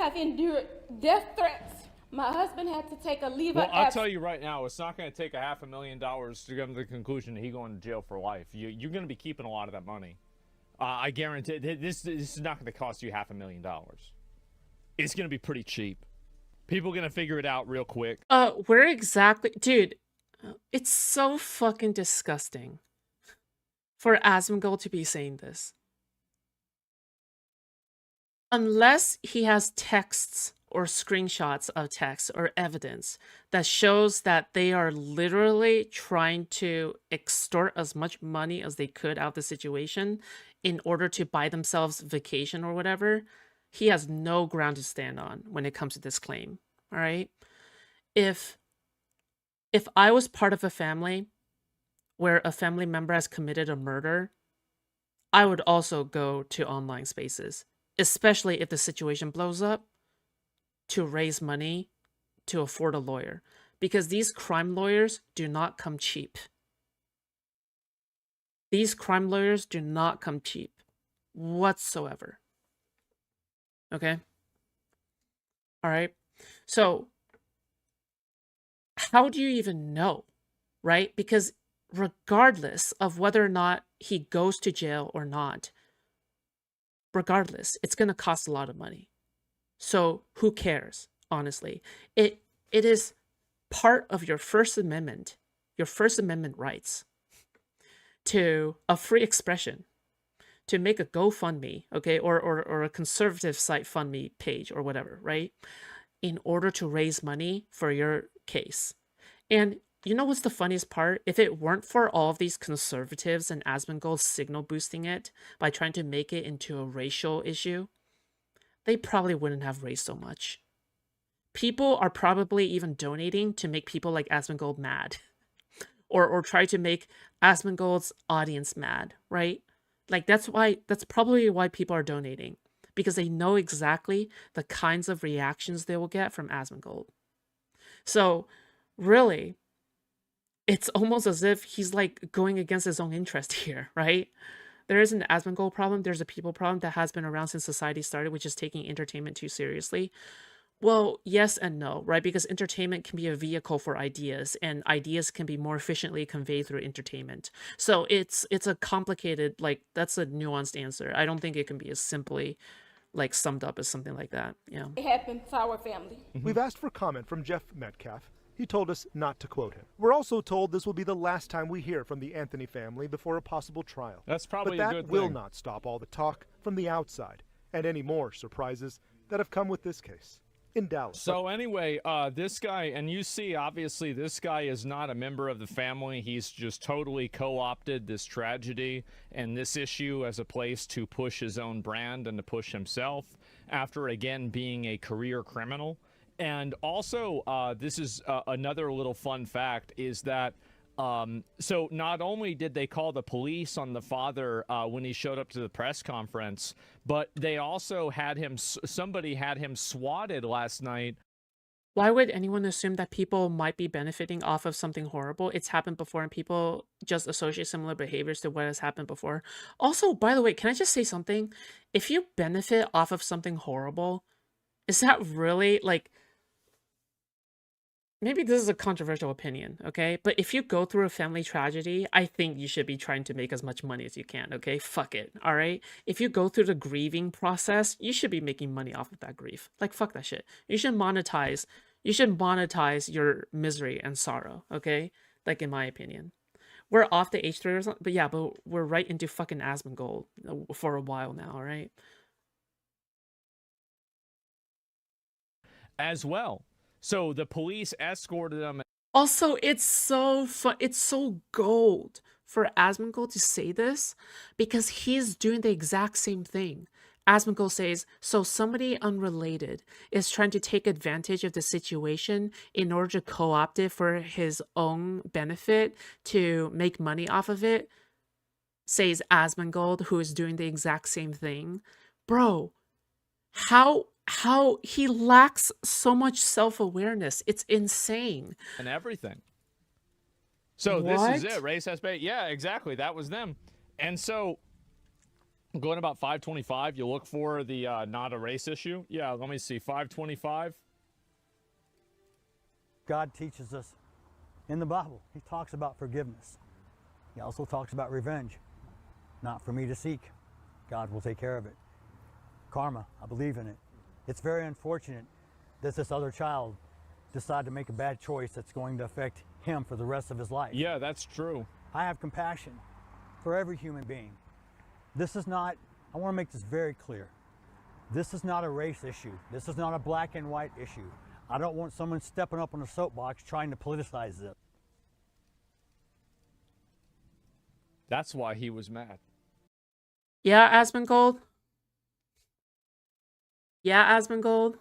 have endured death threats. My husband had to take a leave of Well, I'll absence. tell you right now, it's not going to take $500,000 to come to the conclusion that he's going to jail for life. You're going to be keeping a lot of that money. I guarantee this is not going to cost you $500,000. It's going to be pretty cheap. People are going to figure it out real quick. Where exactly, dude? It's so fucking disgusting for Asmongold to be saying this. Unless he has texts or screenshots of text or evidence that shows that they are literally trying to extort as much money as they could out of the situation in order to buy themselves vacation or whatever, he has no ground to stand on when it comes to this claim. All right? If I was part of a family where a family member has committed a murder, I would also go to online spaces, especially if the situation blows up, to raise money to afford a lawyer, because these crime lawyers do not come cheap. These crime lawyers do not come cheap whatsoever. Okay? All right? So, how do you even know, right? Because regardless of whether or not he goes to jail or not, regardless, it's going to cost a lot of money. So who cares, honestly? It is part of your First Amendment rights to a free expression, to make a GoFundMe, okay, or a conservative site fund me page or whatever, right? In order to raise money for your case. And you know what's the funniest part? If it weren't for all of these conservatives and Asmongold signal boosting it by trying to make it into a racial issue, they probably wouldn't have raised so much. People are probably even donating to make people like Asmongold mad. or try to make Asmongold's audience mad, right? Like that's probably why people are donating. Because they know exactly the kinds of reactions they will get from Asmongold. So, really, it's almost as if he's like going against his own interest here, right? There is an Asmongold problem. There's a people problem that has been around since society started, which is taking entertainment too seriously. Well, yes and no, right? Because entertainment can be a vehicle for ideas, and ideas can be more efficiently conveyed through entertainment. So it's a complicated, like, that's a nuanced answer. I don't think it can be as simply, like, summed up as something like that. Yeah. It happened to our family. We've asked for comment from Jeff Metcalf. He told us not to quote him. We're also told this will be the last time we hear from the Anthony family before a possible trial. That's probably but a good that will thing. not stop all the talk from the outside and any more surprises that have come with this case. In Dallas. So anyway, this guy, and you see, obviously, this guy is not a member of the family. He's just totally co-opted this tragedy and this issue as a place to push his own brand and to push himself after, again, being a career criminal. And also, this is another little fun fact, is that so not only did they call the police on the father when he showed up to the press conference, but they also had him, somebody had him swatted last night. Why would anyone assume that people might be benefiting off of something horrible? It's happened before, and people just associate similar behaviors to what has happened before. Also, by the way, can I just say something? If you benefit off of something horrible, is that really, like, maybe this is a controversial opinion, okay? But if you go through a family tragedy, I think you should be trying to make as much money as you can, okay? Fuck it, all right? If you go through the grieving process, you should be making money off of that grief. Like, fuck that shit. You should monetize your misery and sorrow, okay? Like, in my opinion. We're off the H3 or something, but yeah, but we're right into fucking Asmongold for a while now, all right? As well. So the police escorted them. Also, it's so gold for Asmongold to say this, because he's doing the exact same thing. Asmongold says, so somebody unrelated is trying to take advantage of the situation in order to co-opt it for his own benefit to make money off of it, says Asmongold, who is doing the exact same thing. Bro, how he lacks so much self-awareness. It's insane. And everything. So what? This is it. Race has been. Yeah, exactly. That was them. And so Going about 525, you look for the not a race issue. Yeah, let me see. 525. God teaches us in the Bible. He talks about forgiveness. He also talks about revenge. Not for me to seek. God will take care of it. Karma, I believe in it. It's very unfortunate that this other child decided to make a bad choice that's going to affect him for the rest of his life. Yeah, that's true. I have compassion for every human being. This is not, I want to make this very clear. This is not a race issue. This is not a black and white issue. I don't want someone stepping up on a soapbox trying to politicize this. That's why he was mad. Yeah, Asmongold? Yeah, Asmongold?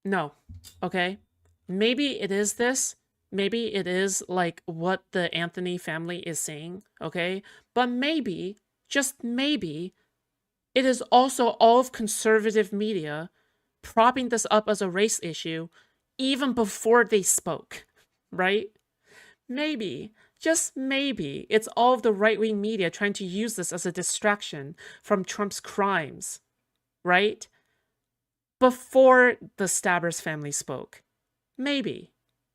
No. Okay. Maybe it is this. Maybe it is like what the Anthony family is saying, okay? But maybe, just maybe, it is also all of conservative media propping this up as a race issue even before they spoke, right? Maybe, just maybe, it's all of the right-wing media trying to use this as a distraction from Trump's crimes, right? Before the Stabbers family spoke. Maybe.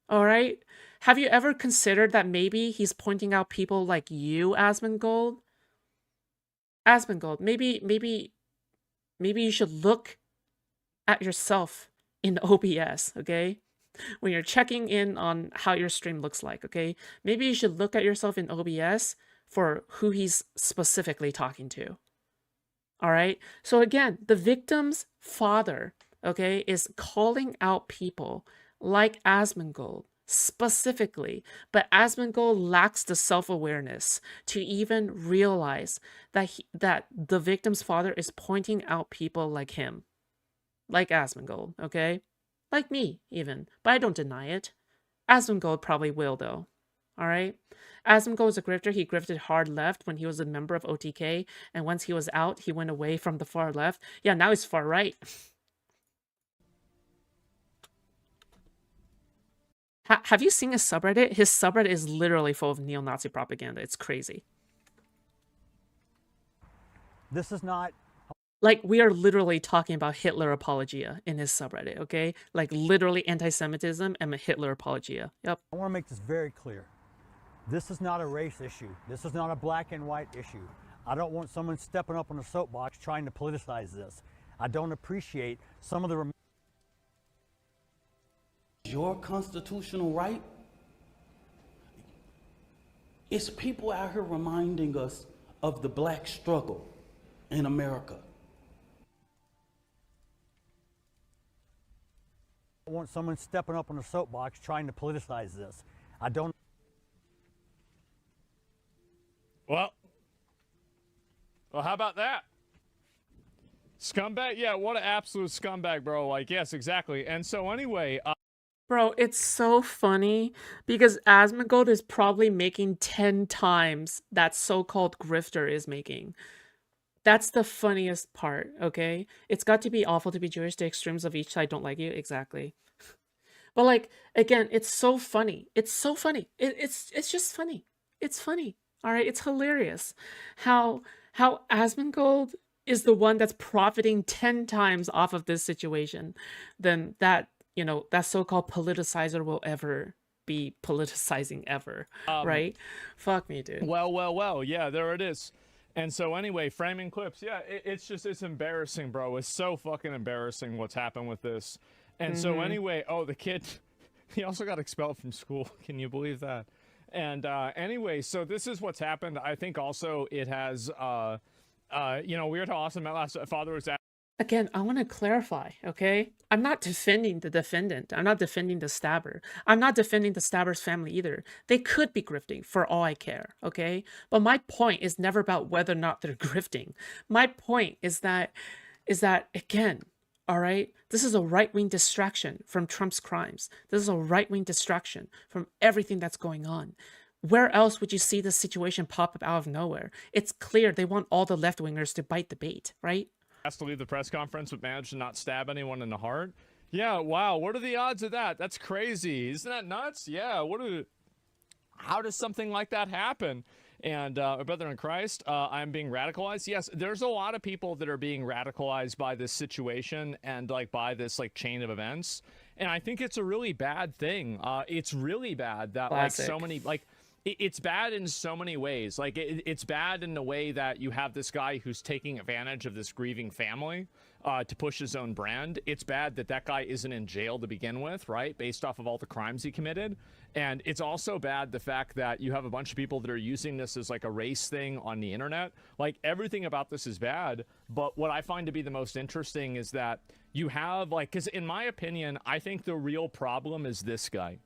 All right? Have you ever considered that maybe he's pointing out people like you, Asmongold? Asmongold, maybe you should look at yourself in OBS, okay? When you're checking in on how your stream looks like, okay? Maybe you should look at yourself in OBS for who he's specifically talking to. All right? So again, the victim's father, okay, is calling out people like Asmongold specifically, but Asmongold lacks the self-awareness to even realize that the victim's father is pointing out people like him, like Asmongold, okay? Like me, even, but I don't deny it. Asmongold probably will, though. All right? Asmongold is a grifter. He grifted hard left when he was a member of OTK, and once he was out, he went away from the far left. Yeah, now he's far right. Have you seen his subreddit? His subreddit is literally full of neo-Nazi propaganda. It's crazy. This is not... Like, we are literally talking about Hitler apologia in his subreddit, okay? Like, literally anti-Semitism and a Hitler apologia. Yep. I want to make this very clear. This is not a race issue. This is not a black and white issue. I don't want someone stepping up on a soapbox trying to politicize this. I don't appreciate some of the... Your constitutional right. It's people out here reminding us of the black struggle in America. I want someone stepping up on a soapbox trying to politicize this. I don't... Well, how about that? Scumbag? Yeah, what an absolute scumbag, bro. Like, yes, exactly. And so anyway... Bro, it's so funny because Asmongold is probably making 10 times that so-called grifter is making. That's the funniest part, okay? It's got to be awful to be Jewish. The extremes of each side don't like you. Exactly. But like, again, it's so funny. It's so funny. It's just funny. It's funny. All right? It's hilarious how Asmongold is the one that's profiting 10 times off of this situation than that, you know, that so-called politicizer will ever be politicizing ever, right? Fuck me, dude. Well, yeah, there it is. And so anyway, framing clips, yeah, it's embarrassing, bro. It's so fucking embarrassing what's happened with this. And so anyway, oh, the kid, he also got expelled from school. Can you believe that? And anyway, so this is what's happened. I think also it has, you know, weird how awesome that last father was at. Again, I want to clarify, okay? I'm not defending the defendant. I'm not defending the stabber. I'm not defending the stabber's family either. They could be grifting for all I care, okay? But my point is never about whether or not they're grifting. My point is that again, all right? This is a right-wing distraction from Trump's crimes. This is a right-wing distraction from everything that's going on. Where else would you see this situation pop up out of nowhere? It's clear they want all the left-wingers to bite the bait, right? Asked to leave the press conference but managed to not stab anyone in the heart. Yeah, wow, what are the odds of that? That's crazy. Isn't that nuts? Yeah, how does something like that happen? And brother in Christ, I'm being radicalized. Yes, there's a lot of people that are being radicalized by this situation and like by this like chain of events. And I think it's a really bad thing. It's really bad that like so many like it's bad in so many ways. Like it's bad in the way that you have this guy who's taking advantage of this grieving family to push his own brand. It's bad that that guy isn't in jail to begin with, right? Based off of all the crimes he committed. And it's also bad the fact that you have a bunch of people that are using this as like a race thing on the internet. Like everything about this is bad. But what I find to be the most interesting is that you have like, because in my opinion, I think the real problem is this guy.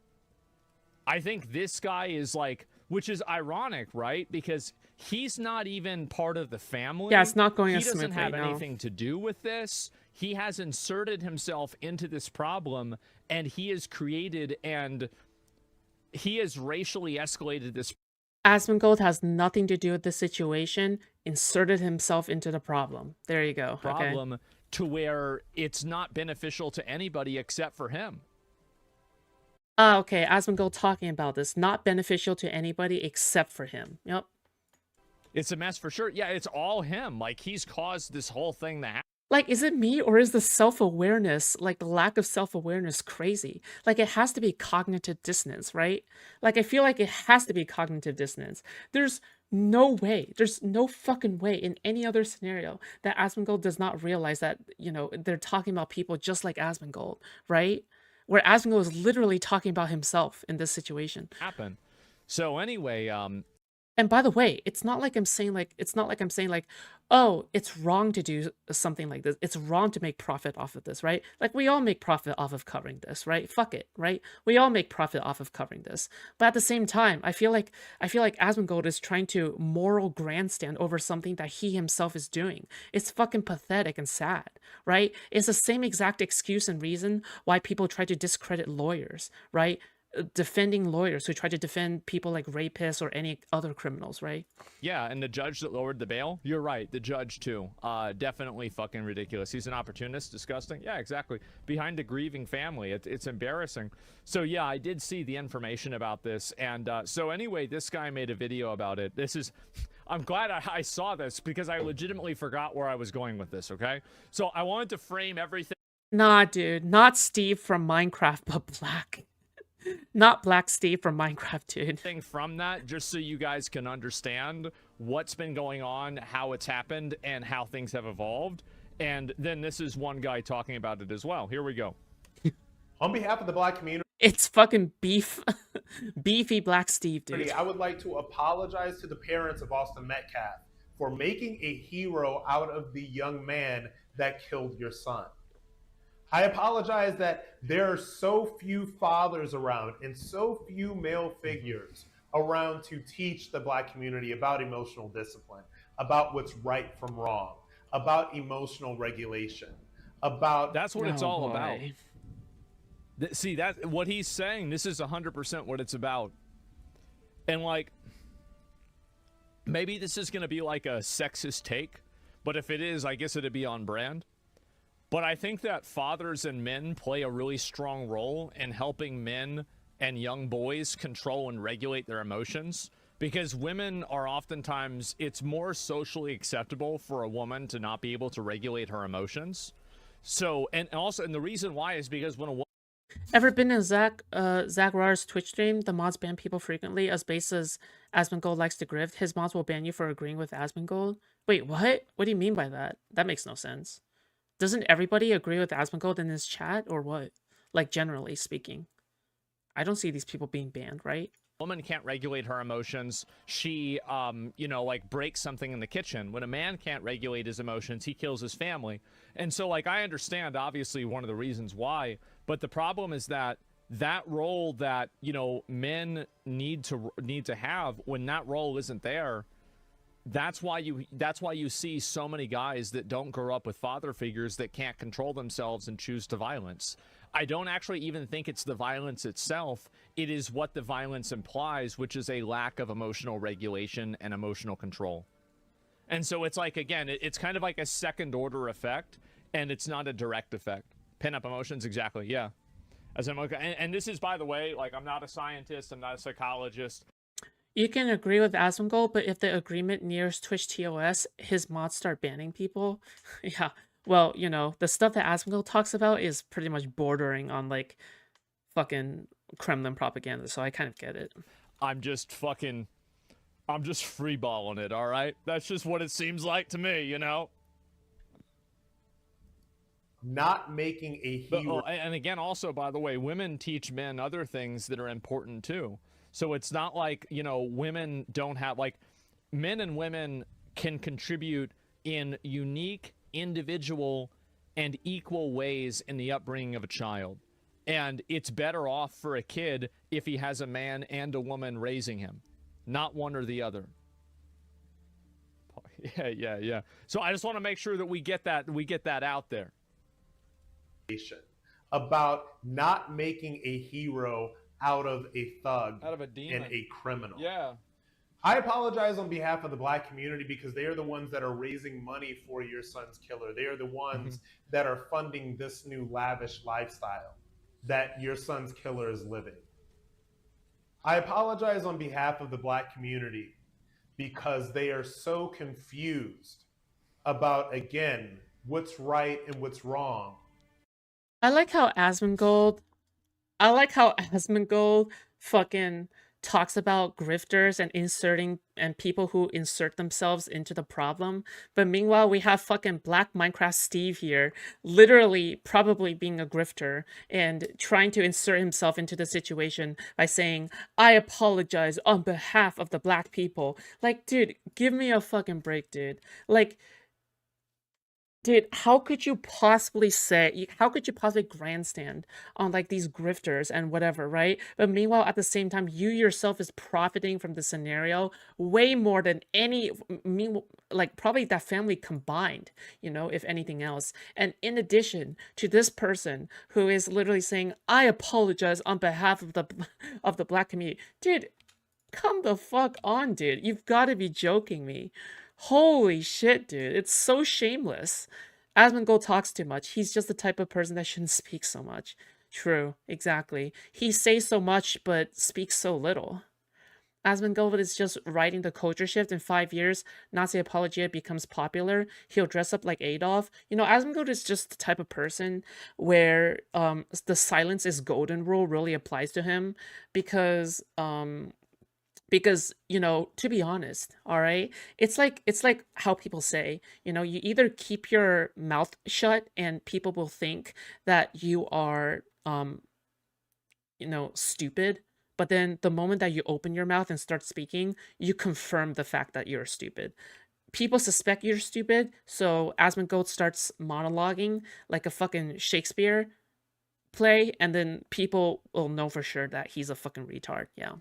I think this guy is like, which is ironic, right? Because he's not even part of the family. Yeah, it's not going He as smoothly. doesn't have no. anything to do with this. He has inserted himself into this problem, and he has created and he has racially escalated this Asmongold has nothing to do with the situation. Inserted himself into the problem. There you go. Okay. problem to where it's not beneficial to anybody except for him. Okay. Asmongold talking about this. Not beneficial to anybody except for him. Yep. It's a mess for sure. Yeah, it's all him. Like he's caused this whole thing to happen. Like, is it me or is the self-awareness, like the lack of self-awareness crazy? Like it has to be cognitive dissonance, right? Like I feel like it has to be cognitive dissonance. There's no way, there's no fucking way in any other scenario that Asmongold does not realize that, you know, they're talking about people just like Asmongold, right? Where Asmongold is literally talking about himself in this situation. So anyway, And by the way, it's not like I'm saying like, oh, it's wrong to do something like this. It's wrong to make profit off of this, right? Like we all make profit off of covering this, right? Fuck it, right? We all make profit off of covering this. But at the same time, I feel like Asmongold is trying to moral grandstand over something that he himself is doing. It's fucking pathetic and sad, right? It's the same exact excuse and reason why people try to discredit lawyers, right? Defending lawyers who try to defend people like rapists or any other criminals, right? yeah, and the judge that lowered the bail, you're right, the judge too. Definitely fucking ridiculous. He's an opportunist, disgusting. Yeah, exactly. Behind a grieving family, it's embarrassing. So yeah, I did see the information about this, and so anyway, this guy made a video about it. This is, I'm glad I saw this because I legitimately forgot where I was going with this. Okay, so I wanted to frame everything. Nah, dude, not Steve from Minecraft, but Black. Not Black Steve from Minecraft, dude. Thing from that, just so you guys can understand what's been going on, how it's happened, and how things have evolved. And then this is one guy talking about it as well. Here we go. On behalf of the Black community, It's fucking beefy Black Steve, dude. I would like to apologize to the parents of Austin Metcalf for making a hero out of the young man that killed your son. I apologize that there are so few fathers around and so few male figures around to teach the Black community about emotional discipline, about what's right from wrong, about emotional regulation, about... That's what it's all about. See, that what he's saying, this is 100% what it's about. And like, maybe this is going to be like a sexist take, but if it is, I guess it'd be on brand. But I think that fathers and men play a really strong role in helping men and young boys control and regulate their emotions, because women are oftentimes, it's more socially acceptable for a woman to not be able to regulate her emotions. So, and also, and the reason why is because when a woman... Ever been in Zach Rar's Twitch stream? The mods ban people frequently as base as Asmongold likes to grift. His mods will ban you for agreeing with Asmongold. Wait, what? What do you mean by that? That makes no sense. Doesn't everybody agree with Asmongold in his chat, or what? Like, generally speaking. I don't see these people being banned, right? Woman can't regulate her emotions. She, you know, like breaks something in the kitchen. When a man can't regulate his emotions, he kills his family. And so, like, I understand, obviously, one of the reasons why. But the problem is that that role that, you know, men need to have, when that role isn't there, that's why you see so many guys that don't grow up with father figures that can't control themselves and choose to violence. I don't actually even think it's the violence itself. It is what the violence implies, which is a lack of emotional regulation and emotional control. And so it's like, again, it's kind of like a second order effect, and it's not a direct effect. Pin up emotions, exactly, yeah. And this is, by the way, like, I'm not a scientist, I'm not a psychologist. You can agree with Asmongold, but if the agreement nears Twitch TOS, his mods start banning people. Yeah. Well, you know, the stuff that Asmongold talks about is pretty much bordering on like fucking Kremlin propaganda, so I kind of get it. I'm just freeballing it, all right? That's just what it seems like to me, you know? Not making a But, hero. and again, also, by the way, women teach men other things that are important too. So it's not like, you know, women don't have, like, men and women can contribute in unique, individual, and equal ways in the upbringing of a child. And it's better off for a kid if he has a man and a woman raising him, not one or the other. Yeah. So I just want to make sure that we get that out there. About not making a hero out of a thug, Out of a demon. and a criminal. Yeah. I apologize on behalf of the Black community because they are the ones that are raising money for your son's killer. They are the ones that are funding this new lavish lifestyle that your son's killer is living. I apologize on behalf of the Black community because they are so confused about, again, what's right and what's wrong. I like how Asmongold fucking talks about grifters and people who insert themselves into the problem. But meanwhile, we have fucking Black Minecraft Steve here, literally probably being a grifter and trying to insert himself into the situation by saying, I apologize on behalf of the Black people. Like, dude, give me a fucking break, dude. Like, dude, how could you possibly grandstand on like these grifters and whatever, right? But meanwhile, at the same time, you yourself is profiting from the scenario way more than like probably that family combined, you know, if anything else. And in addition to this person who is literally saying, I apologize on behalf of the Black community. Dude, come the fuck on, dude. You've got to be joking me. Holy shit, dude. It's so shameless. Asmongold talks too much. He's just the type of person that shouldn't speak so much. True, exactly. He says so much, but speaks so little. Asmongold is just riding the culture shift. In 5 years, Nazi apologia becomes popular. He'll dress up like Adolf. You know, Asmongold is just the type of person where the silence is golden rule really applies to him because you know, to be honest, all right, it's like how people say, you know, you either keep your mouth shut and people will think that you are you know, stupid, but then the moment that you open your mouth and start speaking, you confirm the fact that you're stupid. People suspect you're stupid, so Asmongold starts monologuing like a fucking Shakespeare play, and then people will know for sure that he's a fucking retard. Yeah.